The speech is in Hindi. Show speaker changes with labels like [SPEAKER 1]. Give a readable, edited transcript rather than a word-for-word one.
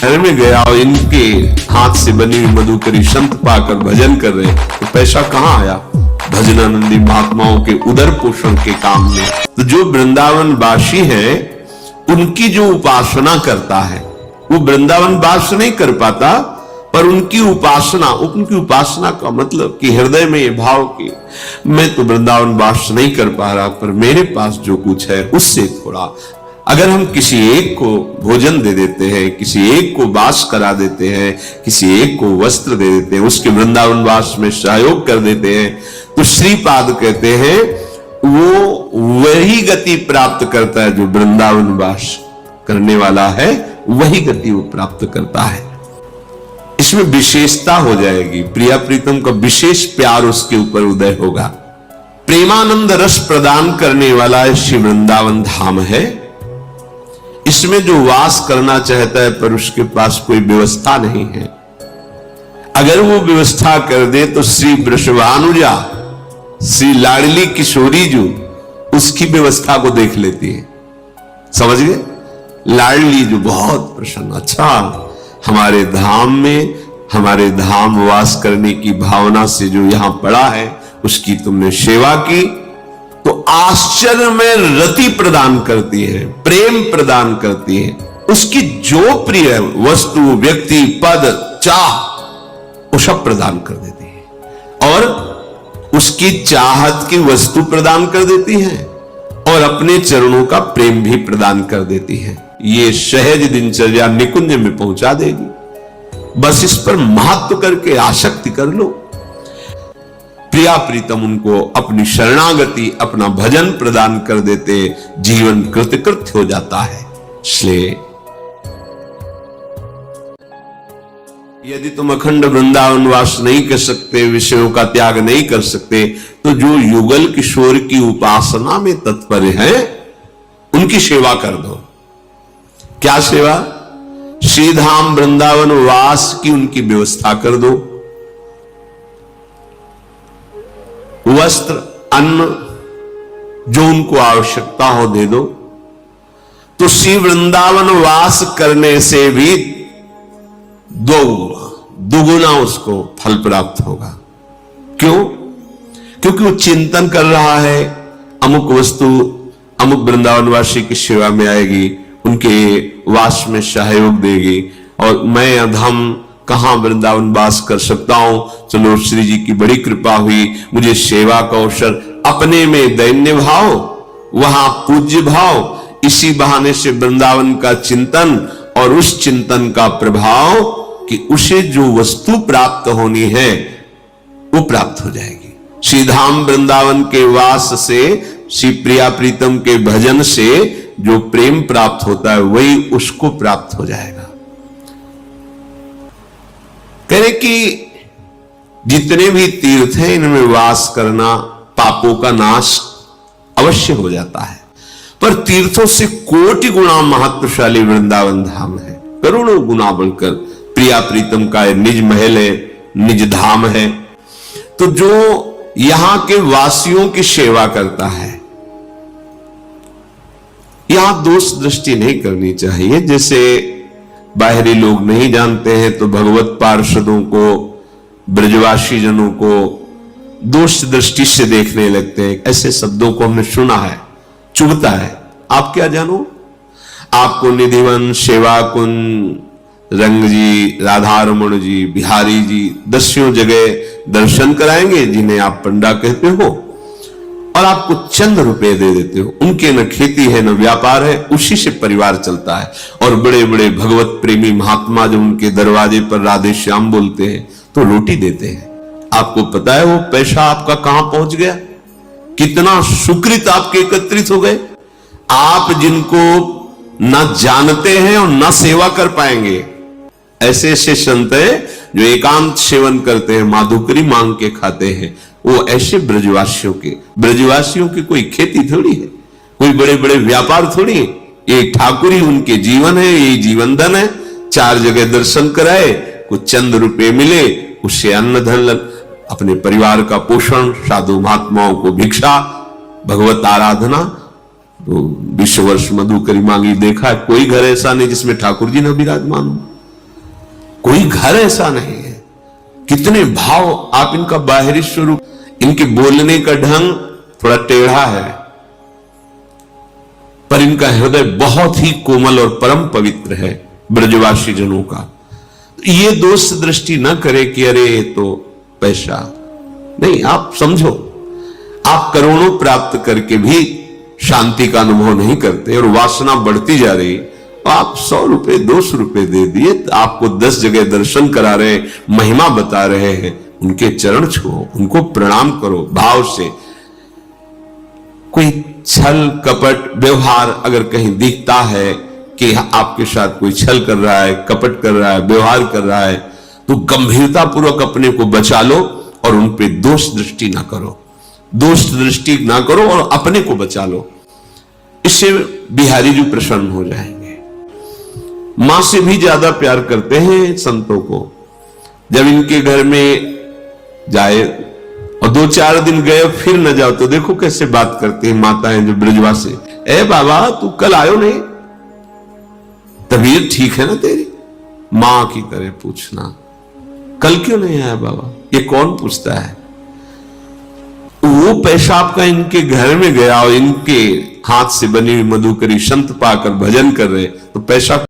[SPEAKER 1] घर में गया और इनके हाथ से बनी हुई मधुकरी संत पाकर भजन कर रहे, तो पैसा कहाँ आया? भजनानंदी महात्माओं के उदर पोषण के काम में। तो जो वृंदावन वासी है उनकी जो उपासना करता है वो वृंदावन वास नहीं कर पाता, पर उनकी उपासना का मतलब कि हृदय में ये भाव कि मैं तो वृंदावन वास नहीं कर पा रहा, पर मेरे पास जो कुछ है उससे थोड़ा, अगर हम किसी एक को भोजन दे देते हैं, किसी एक को वास करा देते हैं, किसी एक को वस्त्र दे देते हैं, उसके वृंदावन वास में सहयोग कर देते हैं, तो श्रीपाद कहते हैं वो वही गति प्राप्त करता है जो वृंदावन वास करने वाला है, वही गति वो प्राप्त करता है। इसमें विशेषता हो जाएगी, प्रिया प्रीतम का विशेष प्यार उसके ऊपर उदय होगा। प्रेमानंद रस प्रदान करने वाला श्री वृंदावन धाम है। इसमें जो वास करना चाहता है पर उसके पास कोई व्यवस्था नहीं है, अगर वो व्यवस्था कर दे तो श्री वृषभानुजा, श्री लाडली किशोरी जो उसकी व्यवस्था को देख लेती है। समझ गए? लाडली जो बहुत प्रसन्न, अच्छा हमारे धाम में, हमारे धाम वास करने की भावना से जो यहां पड़ा है उसकी तुमने सेवा की, तो आश्चर्य में रति प्रदान करती है, प्रेम प्रदान करती है। उसकी जो प्रिय वस्तु, व्यक्ति, पद, चाह वो सब प्रदान कर देती है, और उसकी चाहत की वस्तु प्रदान कर देती है, और अपने चरणों का प्रेम भी प्रदान कर देती है। ये सहज दिनचर्या निकुंज में पहुंचा देगी। बस इस पर महत्व करके आसक्ति कर लो। प्रिया प्रीतम उनको अपनी शरणागति, अपना भजन प्रदान कर देते, जीवन कृतकृत्य हो जाता है। इसलिए यदि तुम अखंड वृंदावन वास नहीं कर सकते, विषयों का त्याग नहीं कर सकते, तो जो युगल किशोर की उपासना में तत्पर है उनकी सेवा कर दो। क्या सेवा? श्रीधाम वृंदावन वास की उनकी व्यवस्था कर दो। वस्त्र, अन्न जो उनको आवश्यकता हो दे दो। तो श्री वृंदावन वास करने से भी दुगुना उसको फल प्राप्त होगा। क्यों? क्योंकि वो चिंतन कर रहा है अमुक वस्तु अमुक वृंदावनवासी की सेवा में आएगी, उनके वास में सहयोग देगी, और मैं अधम कहां वृंदावन वास कर सकता हूं। चलो श्री जी की बड़ी कृपा हुई, मुझे सेवा का अवसर, अपने में दैन्य भाव, वहां पूज्य भाव, इसी बहाने से वृंदावन का चिंतन, और उस चिंतन का प्रभाव कि उसे जो वस्तु प्राप्त होनी है वो प्राप्त हो जाएगी। श्रीधाम वृंदावन के वास से, श्री प्रिया प्रीतम के भजन से जो प्रेम प्राप्त होता है वही उसको प्राप्त हो जाएगा। कह रहे कि जितने भी तीर्थ हैं इनमें वास करना पापों का नाश अवश्य हो जाता है, पर तीर्थों से कोटि गुना महत्वशाली वृंदावन धाम है, करोड़ों गुना बढ़कर प्रिया प्रीतम का निज महल है, निज धाम है। तो जो यहां के वासियों की सेवा करता है, यहां दोष दृष्टि नहीं करनी चाहिए। जैसे बाहरी लोग नहीं जानते हैं तो भगवत पार्षदों को, ब्रजवासी जनों को दोष दृष्टि से देखने लगते हैं। ऐसे शब्दों को हमने सुना है, चुभता है। आप क्या जानो? आपको निधिवन, सेवा कुंज, रंग जी, राधा रमण जी, बिहारी जी, दसियों जगह दर्शन कराएंगे जिन्हें आप पंडा कहते हो, और आपको चंद रुपए दे देते हो। उनके न खेती है न व्यापार है, उसी से परिवार चलता है। और बड़े बड़े भगवत प्रेमी महात्मा जो उनके दरवाजे पर राधे श्याम बोलते हैं तो रोटी देते हैं। आपको पता है वो पैसा आपका कहां पहुंच गया? कितना सुकृत आपके एकत्रित हो गए। आप जिनको न जानते हैं और न सेवा कर पाएंगे, ऐसे ऐसे संत हैं जो एकांत सेवन करते हैं, माधुकरी मांग के खाते हैं। वो ऐसे ब्रजवासियों की कोई खेती थोड़ी है, कोई बड़े बड़े व्यापार थोड़ी है। ये ठाकुरी उनके जीवन है, ये जीवन धन है। 4 जगह दर्शन कराए, कुछ चंद रुपए मिले, उससे अन्न धन, अपने परिवार का पोषण, साधु महात्माओं को भिक्षा, भगवत आराधना। तो 20 वर्ष मधुकरी मांगी, देखा कोई घर ऐसा नहीं जिसमें ठाकुर जी न विराजमान हो। कोई घर ऐसा नहीं है। कितने भाव, आप इनका बाहरी स्वरूप, इनके बोलने का ढंग थोड़ा टेढ़ा है, पर इनका हृदय बहुत ही कोमल और परम पवित्र है ब्रजवासी जनों का। ये दोष दृष्टि न करे कि अरे ये तो पैसा नहीं। आप समझो, आप करोड़ों प्राप्त करके भी शांति का अनुभव नहीं करते और वासना बढ़ती जा रही, आप 100 रुपए 200 रुपए दे दिए, तो आपको 10 जगह दर्शन करा रहे, महिमा बता रहे हैं, उनके चरण छुओ, उनको प्रणाम करो भाव से। कोई छल कपट व्यवहार अगर कहीं दिखता है कि आपके साथ कोई छल कर रहा है, कपट कर रहा है, व्यवहार कर रहा है, तो गंभीरता पूर्वक अपने को बचा लो और उन पे दोष दृष्टि ना करो, दोष दृष्टि ना करो और अपने को बचा लो। इससे बिहारी जी प्रसन्न हो जाएंगे। मां से भी ज्यादा प्यार करते हैं संतों को। जब इनके घर में जाए और 2-4 दिन गए फिर न जाओ तो देखो कैसे बात करती है माताएं जो ब्रजवासी। ए बाबा तू कल आयो नहीं, तबीयत ठीक है ना तेरी? मां की तरह पूछना, कल क्यों नहीं आया बाबा? ये कौन पूछता है? वो पैसा आपका इनके घर में गया और इनके हाथ से बनी हुई मधुकरी संत पाकर भजन कर रहे, तो पैसा